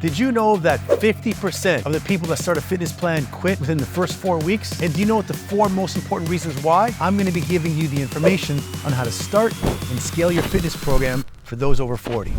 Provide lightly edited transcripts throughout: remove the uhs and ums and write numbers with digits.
Did you know that 50% of the people that start a fitness plan quit within the first 4 weeks? And do you know what the 4 most important reasons why? I'm going to be giving you the information on how to start and scale your fitness program for those over 40.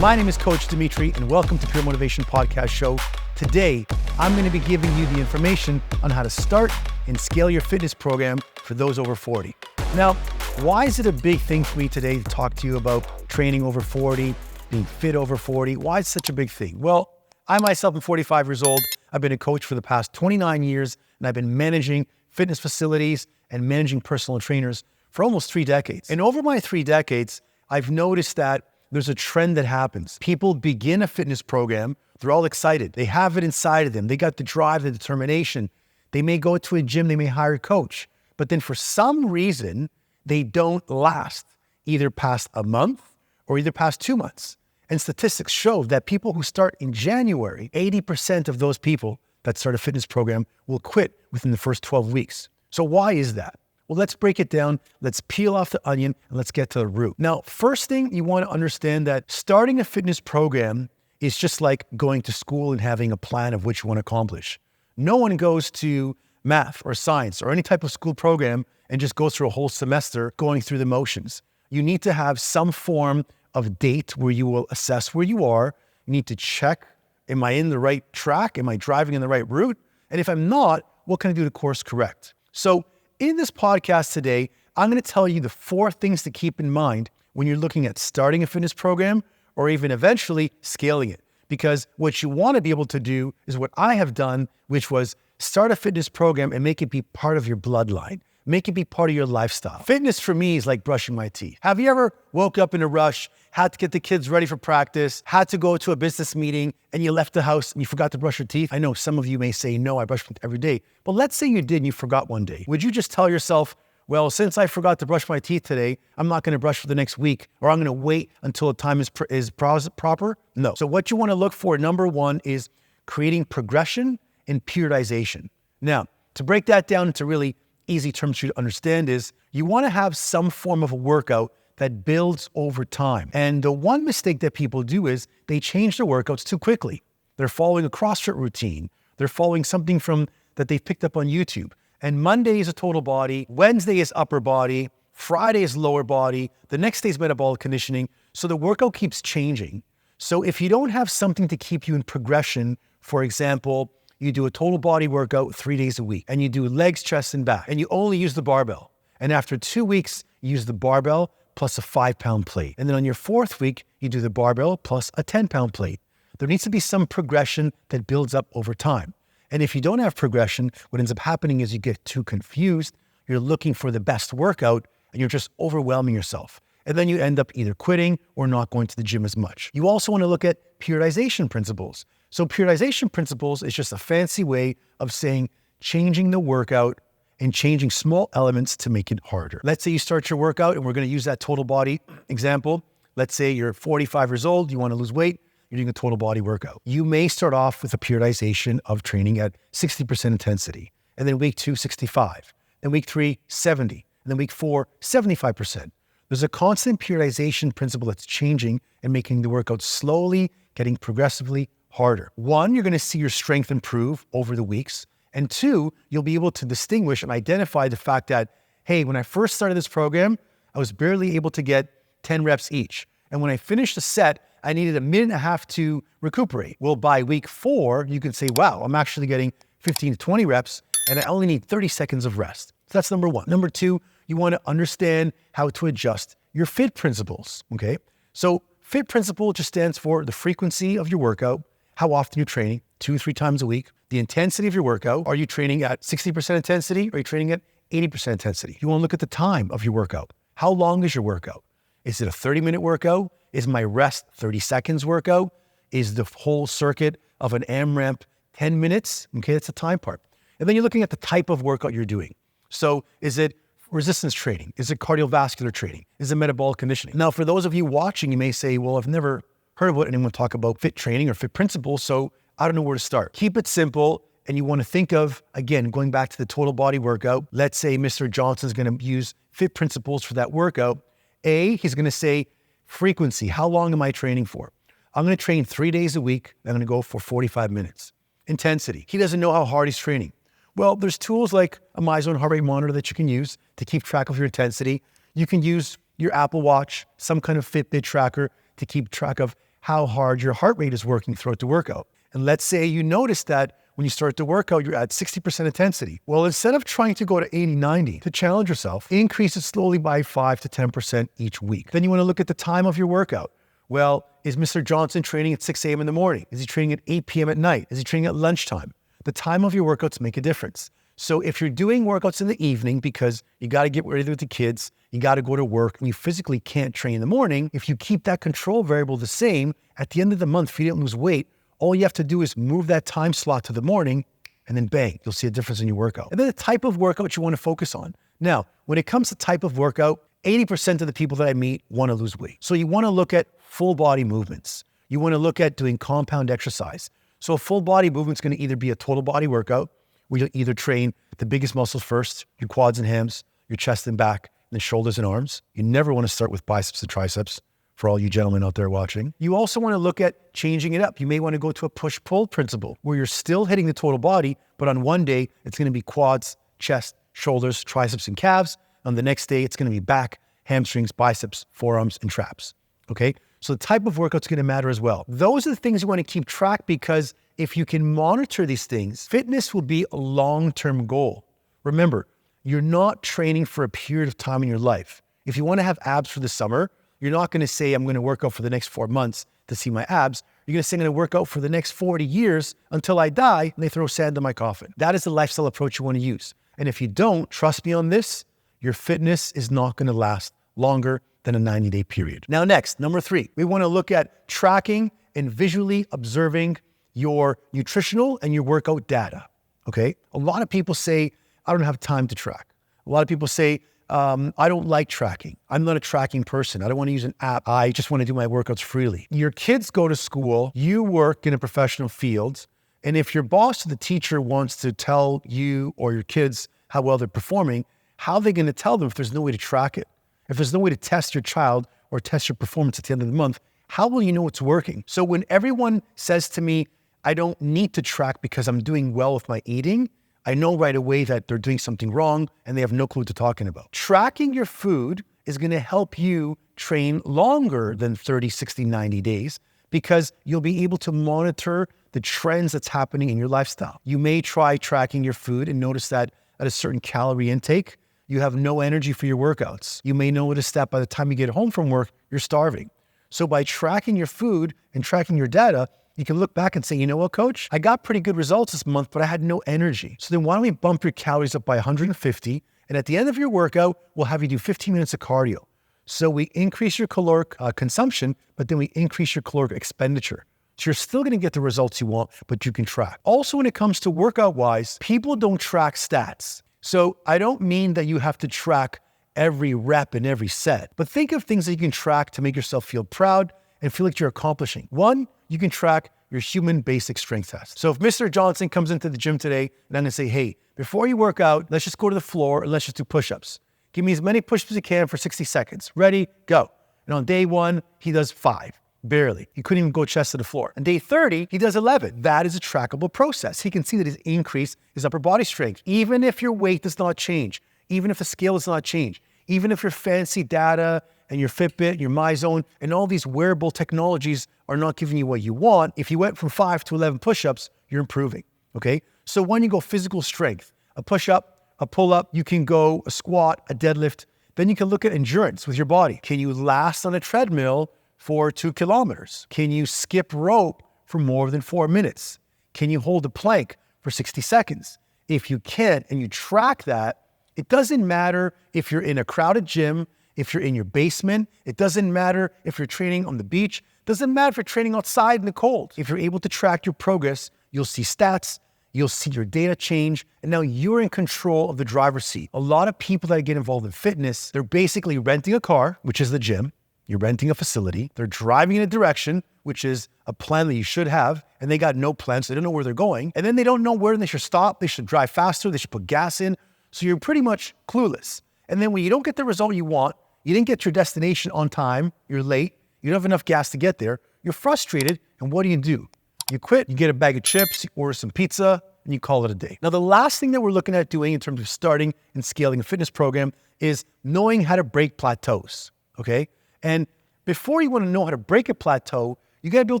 My name is Coach Dimitri, and welcome to Pure Motivation Podcast Show. Today, I'm going to be giving you the information on how to start and scale your fitness program for those over 40. Now, why is it a big thing for me today to talk to you about training over 40, being fit over 40? Why is it such a big thing? Well, I myself am 45 years old. I've been a coach for the past 29 years, and I've been managing fitness facilities and managing personal trainers for almost 3 decades. And over my 3 decades, I've noticed that there's a trend that happens. People begin a fitness program, they're all excited. They have it inside of them. They got the drive, the determination. They may go to a gym, they may hire a coach, but then for some reason, they don't last either past a month or either past 2 months. And statistics show that people who start in January, 80% of those people that start a fitness program will quit within the first 12 weeks. So why is that? Well, let's break it down. Let's peel off the onion and let's get to the root. Now, first thing, you want to understand that starting a fitness program is just like going to school and having a plan of what you want to accomplish. No one goes to math or science or any type of school program and just goes through a whole semester going through the motions. You need to have some form of date where you will assess where you are. You need to check, am I in the right track? Am I driving in the right route? And if I'm not, what can I do to course correct? So in this podcast today, I'm going to tell you the 4 things to keep in mind when you're looking at starting a fitness program or even eventually scaling it. Because what you want to be able to do is what I have done, which was start a fitness program and make it be part of your bloodline. Make it be part of your lifestyle. Fitness for me is like brushing my teeth. Have you ever woke up in a rush, had to get the kids ready for practice, had to go to a business meeting, and you left the house and you forgot to brush your teeth? I know some of you may say, no, I brush my teeth every day. But let's say you did and you forgot one day. Would you just tell yourself, well, since I forgot to brush my teeth today, I'm not going to brush for the next week, or I'm going to wait until the time is proper? No. So what you want to look for, number 1, is creating progression and periodization. Now, to break that down into really easy terms for you to understand is you want to have some form of a workout that builds over time. And the one mistake that people do is they change their workouts too quickly. They're following a CrossFit routine. They're following something that they've picked up on YouTube. And Monday is a total body, Wednesday is upper body, Friday is lower body, the next day is metabolic conditioning. So the workout keeps changing. So if you don't have something to keep you in progression, for example, you do a total body workout 3 days a week, and you do legs, chest, and back, and you only use the barbell. And after 2 weeks, you use the barbell plus a 5-pound plate. And then on your 4th week, you do the barbell plus a 10-pound plate. There needs to be some progression that builds up over time. And if you don't have progression, what ends up happening is you get too confused. You're looking for the best workout, and you're just overwhelming yourself. And then you end up either quitting or not going to the gym as much. You also want to look at periodization principles. So periodization principles is just a fancy way of saying changing the workout and changing small elements to make it harder. Let's say you start your workout, and we're going to use that total body example. Let's say you're 45 years old, you want to lose weight, you're doing a total body workout. You may start off with a periodization of training at 60% intensity, and then week 2, 65, then week 3, 70, and then week 4, 75%. There's a constant periodization principle that's changing and making the workout slowly getting progressively harder. 1, you're going to see your strength improve over the weeks. And 2, you'll be able to distinguish and identify the fact that, hey, when I first started this program, I was barely able to get 10 reps each. And when I finished the set, I needed 1.5 minutes to recuperate. Well, by week 4, you can say, wow, I'm actually getting 15 to 20 reps, and I only need 30 seconds of rest. So that's number 1. Number 2, you want to understand how to adjust your FIT principles, okay? So FIT principle just stands for the frequency of your workout, how often you're training, 2-3 times a week, the intensity of your workout. Are you training at 60% intensity? Or are you training at 80% intensity? You want to look at the time of your workout. How long is your workout? Is it a 30-minute workout? Is my rest 30 seconds workout? Is the whole circuit of an AMRAP 10 minutes? Okay, that's the time part. And then you're looking at the type of workout you're doing. So is it resistance training? Is it cardiovascular training? Is it metabolic conditioning? Now, for those of you watching, you may say, well, I've never heard of anyone talk about fit training or fit principles, so I don't know where to start. Keep it simple and you want to think of, again, going back to the total body workout, let's say Mr. Johnson's going to use FIT principles for that workout. He's going to say frequency. How long am I training for? I'm going to train 3 days a week. I'm going to go for 45 minutes. Intensity. He doesn't know how hard he's training. Well, there's tools like a MyZone heart rate monitor that you can use to keep track of your intensity. You can use your Apple Watch, some kind of Fitbit tracker to keep track of how hard your heart rate is working throughout the workout. And let's say you notice that when you start the workout, you're at 60% intensity. Well, instead of trying to go to 80, 90 to challenge yourself, increase it slowly by 5 to 10% each week. Then you want to look at the time of your workout. Well, is Mr. Johnson training at 6 a.m. in the morning? Is he training at 8 p.m. at night? Is he training at lunchtime? The time of your workouts make a difference. So if you're doing workouts in the evening because you got to get ready with the kids, you got to go to work, and you physically can't train in the morning, if you keep that control variable the same, at the end of the month, if you didn't lose weight, all you have to do is move that time slot to the morning, and then bang, you'll see a difference in your workout. And then the type of workout you want to focus on. Now, when it comes to type of workout, 80% of the people that I meet want to lose weight. So you want to look at full body movements. You want to look at doing compound exercise. So a full body movement is going to either be a total body workout, where you'll either train the biggest muscles first, your quads and hams, your chest and back, and then shoulders and arms. You never want to start with biceps and triceps, for all you gentlemen out there watching. You also want to look at changing it up. You may want to go to a push-pull principle, where you're still hitting the total body, but on one day, it's going to be quads, chest, shoulders, triceps, and calves. On the next day, it's going to be back, hamstrings, biceps, forearms, and traps. Okay? So the type of workout's going to matter as well. Those are the things you want to keep track, because if you can monitor these things, fitness will be a long-term goal. Remember, you're not training for a period of time in your life. If you want to have abs for the summer, you're not going to say, I'm going to work out for the next 4 months to see my abs. You're going to say, I'm going to work out for the next 40 years until I die, and they throw sand in my coffin. That is the lifestyle approach you want to use. And if you don't, trust me on this, your fitness is not going to last longer than a 90-day period. Now next, number 3, we want to look at tracking and visually observing your nutritional and your workout data, okay? A lot of people say, I don't have time to track. A lot of people say, I don't like tracking. I'm not a tracking person. I don't want to use an app. I just want to do my workouts freely. Your kids go to school, you work in a professional field, and if your boss or the teacher wants to tell you or your kids how well they're performing, how are they going to tell them if there's no way to track it? If there's no way to test your child or test your performance at the end of the month, how will you know it's working? So when everyone says to me, I don't need to track because I'm doing well with my eating, I know right away that they're doing something wrong and they have no clue what they're talking about. Tracking your food is going to help you train longer than 30, 60, 90 days, because you'll be able to monitor the trends that's happening in your lifestyle. You may try tracking your food and notice that at a certain calorie intake, you have no energy for your workouts. You may notice that by the time you get home from work, you're starving. So by tracking your food and tracking your data, you can look back and say, you know what, coach? I got pretty good results this month, but I had no energy. So then why don't we bump your calories up by 150? And at the end of your workout, we'll have you do 15 minutes of cardio. So we increase your caloric consumption, but then we increase your caloric expenditure. So you're still going to get the results you want, but you can track. Also, when it comes to workout-wise, people don't track stats. So I don't mean that you have to track every rep and every set, but think of things that you can track to make yourself feel proud and feel like you're accomplishing. One, you can track your human basic strength test. So if Mr. Johnson comes into the gym today and I'm going to say, hey, before you work out, let's just go to the floor and let's just do push-ups. Give me as many push-ups as you can for 60 seconds. Ready? Go. And on day 1, he does 5. Barely. He couldn't even go chest to the floor. On day 30, he does 11. That is a trackable process. He can see that he's increased his upper body strength. Even if your weight does not change, even if the scale does not change, even if your fancy data and your Fitbit, your MyZone, and all these wearable technologies are not giving you what you want, if you went from 5 to 11 push-ups, you're improving, okay? So when you go physical strength, a push-up, a pull-up, you can go a squat, a deadlift, then you can look at endurance with your body. Can you last on a treadmill for 2 kilometers? Can you skip rope for more than 4 minutes? Can you hold a plank for 60 seconds? If you can't and you track that, it doesn't matter if you're in a crowded gym, if you're in your basement, it doesn't matter if you're training on the beach, it doesn't matter if you're training outside in the cold. If you're able to track your progress, you'll see stats, you'll see your data change, and now you're in control of the driver's seat. A lot of people that get involved in fitness, they're basically renting a car, which is the gym. You're renting a facility. They're driving in a direction, which is a plan that you should have, and they got no plan, so they don't know where they're going. And then they don't know where they should stop, they should drive faster, they should put gas in. So you're pretty much clueless. And then when you don't get the result you want, you didn't get to your destination on time, you're late, you don't have enough gas to get there, you're frustrated, and what do? You quit, you get a bag of chips, you order some pizza, and you call it a day. Now, the last thing that we're looking at doing in terms of starting and scaling a fitness program is knowing how to break plateaus, okay? And before you want to know how to break a plateau, you got to be able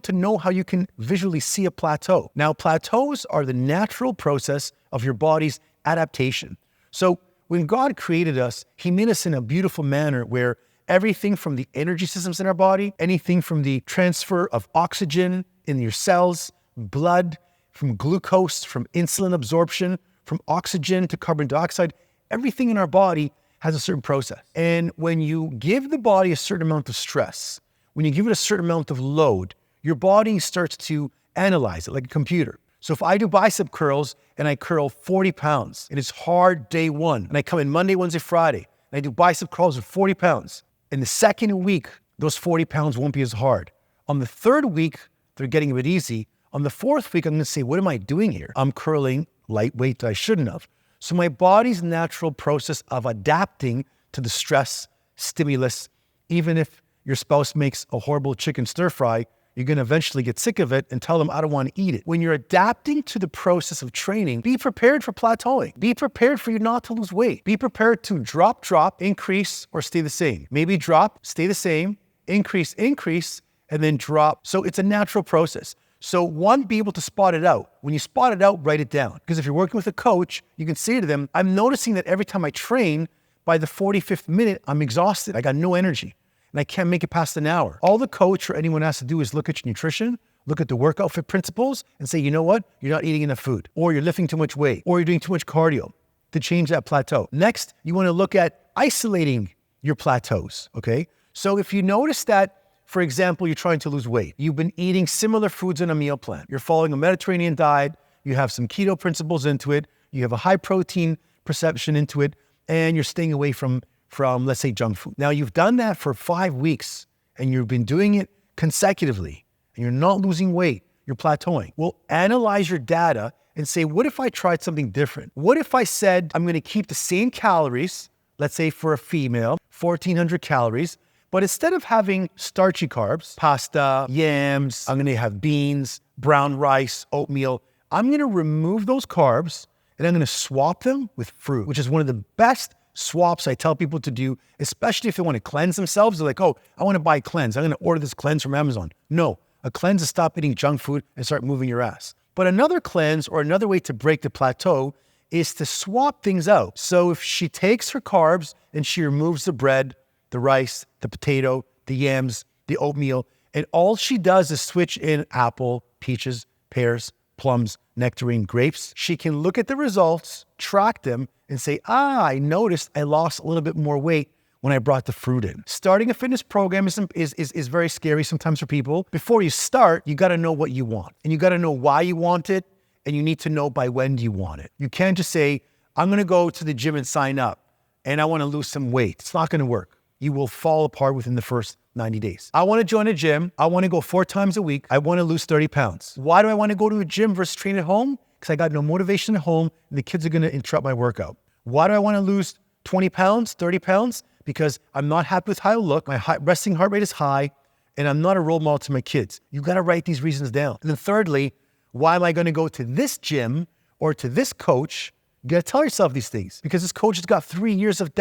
to know how you can visually see a plateau. Now, plateaus are the natural process of your body's adaptation. So when God created us, he made us in a beautiful manner where everything from the energy systems in our body, anything from the transfer of oxygen in your cells, blood, from glucose, from insulin absorption, from oxygen to carbon dioxide, everything in our body has a certain process. And when you give the body a certain amount of stress, when you give it a certain amount of load, your body starts to analyze it like a computer. So if I do bicep curls and I curl 40 pounds and it's hard day one, and I come in Monday, Wednesday, Friday, and I do bicep curls with 40 pounds, in the second week, those 40 pounds won't be as hard. On the third week, they're getting a bit easy. On the fourth week, I'm gonna say, what am I doing here? I'm curling lightweight that I shouldn't have. So my body's natural process of adapting to the stress, stimulus, even if your spouse makes a horrible chicken stir fry, you're gonna eventually get sick of it and tell them, I don't wanna eat it. When you're adapting to the process of training, be prepared for plateauing. Be prepared for you not to lose weight. Be prepared to drop, increase, or stay the same. Maybe drop, stay the same, increase, and then drop. So it's a natural process. So one, be able to spot it out. When you spot it out, write it down. Because if you're working with a coach, you can say to them, I'm noticing that every time I train, by the 45th minute, I'm exhausted. I got no energy and I can't make it past an hour. All the coach or anyone has to do is look at your nutrition, look at the workout fit principles and say, you know what? You're not eating enough food, or you're lifting too much weight, or you're doing too much cardio to change that plateau. Next, you want to look at isolating your plateaus, okay? So if you notice that, for example, you're trying to lose weight. You've been eating similar foods in a meal plan. You're following a Mediterranean diet. You have some keto principles into it. You have a high protein perception into it, and you're staying away from, let's say, junk food. Now, you've done that for 5 weeks, and you've been doing it consecutively, and you're not losing weight. You're plateauing. Well, analyze your data and say, what if I tried something different? What if I said, I'm going to keep the same calories, let's say for a female, 1,400 calories, but instead of having starchy carbs, pasta, yams, I'm gonna have beans, brown rice, oatmeal, I'm gonna remove those carbs and I'm gonna swap them with fruit, which is one of the best swaps I tell people to do, especially if they wanna cleanse themselves. They're like, oh, I wanna buy a cleanse. I'm gonna order this cleanse from Amazon. No, a cleanse is stop eating junk food and start moving your ass. But another cleanse or another way to break the plateau is to swap things out. So if she takes her carbs and she removes the bread, the rice, the potato, the yams, the oatmeal, and all she does is switch in apple, peaches, pears, plums, nectarine, grapes, she can look at the results, track them, and say, I noticed I lost a little bit more weight when I brought the fruit in. Starting a fitness program is very scary sometimes for people. Before you start, you gotta know what you want, and you gotta know why you want it, and you need to know by when do you want it. You can't just say, I'm gonna go to the gym and sign up, and I wanna lose some weight. It's not gonna work. You will fall apart within the first 90 days. I wanna join a gym. I wanna go 4 times a week. I wanna lose 30 pounds. Why do I wanna go to a gym versus train at home? Because I got no motivation at home and the kids are gonna interrupt my workout. Why do I wanna lose 20 pounds, 30 pounds? Because I'm not happy with how I look. My resting heart rate is high and I'm not a role model to my kids. You gotta write these reasons down. And then thirdly, why am I gonna go to this gym or to this coach? You gotta tell yourself these things because this coach has got 3 years of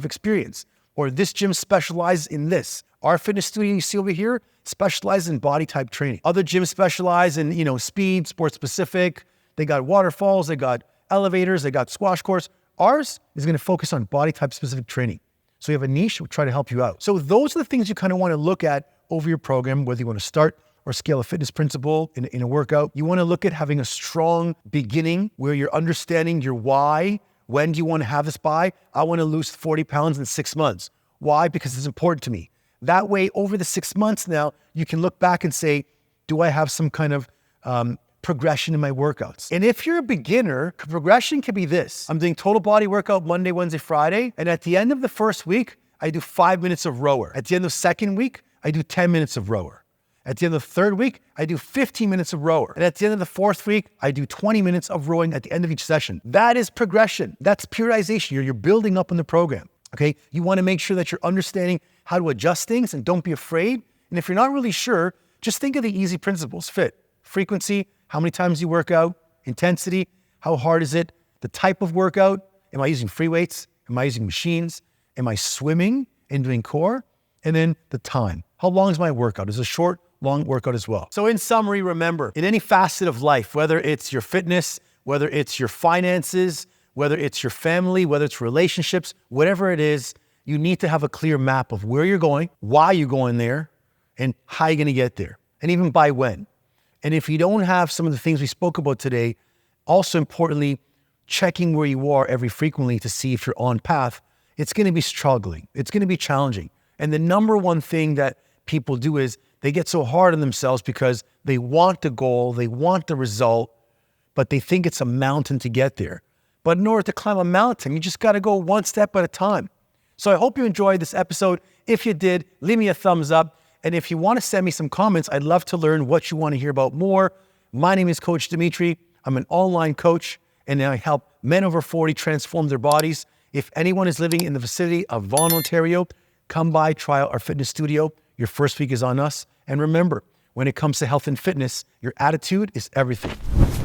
experience. Or this gym specializes in this. Our fitness studio you see over here specializes in body type training. Other gyms specialize in, speed, sports specific. They got waterfalls, they got elevators, they got squash courts. Ours is gonna focus on body type specific training. So you have a niche, we'll try to help you out. So those are the things you kind of wanna look at over your program, whether you wanna start or scale a fitness principle in a workout. You wanna look at having a strong beginning where you're understanding your why. When do you want to have this by? I want to lose 40 pounds in 6 months. Why? Because it's important to me. That way, over the 6 months now, you can look back and say, do I have some kind of progression in my workouts? And if you're a beginner, progression could be this. I'm doing total body workout Monday, Wednesday, Friday. And at the end of the first week, I do 5 minutes of rower. At the end of the second week, I do 10 minutes of rower. At the end of the third week, I do 15 minutes of rower. And at the end of the fourth week, I do 20 minutes of rowing at the end of each session. That is progression. That's periodization. You're building up in the program, okay? You want to make sure that you're understanding how to adjust things and don't be afraid. And if you're not really sure, just think of the easy principles. Fit, frequency, how many times you work out, intensity, how hard is it, the type of workout. Am I using free weights? Am I using machines? Am I swimming and doing core? And then the time. How long is my workout? Is it a short, long workout as well? So in summary, remember, in any facet of life, whether it's your fitness, whether it's your finances, whether it's your family, whether it's relationships, whatever it is, you need to have a clear map of where you're going, why you're going there, and how you're going to get there, and even by when. And if you don't have some of the things we spoke about today, also importantly, checking where you are every frequently to see if you're on path, it's going to be struggling. It's going to be challenging. And the number one thing that people do is they get so hard on themselves because they want the goal, they want the result, but they think it's a mountain to get there. But in order to climb a mountain, you just got to go one step at a time. So I hope you enjoyed this episode. If you did, leave me a thumbs up. And if you want to send me some comments, I'd love to learn what you want to hear about more. My name is Coach Dimitri. I'm an online coach, and I help men over 40 transform their bodies. If anyone is living in the vicinity of Vaughan, Ontario, come by, try out our fitness studio. Your first week is on us. And remember, when it comes to health and fitness, your attitude is everything.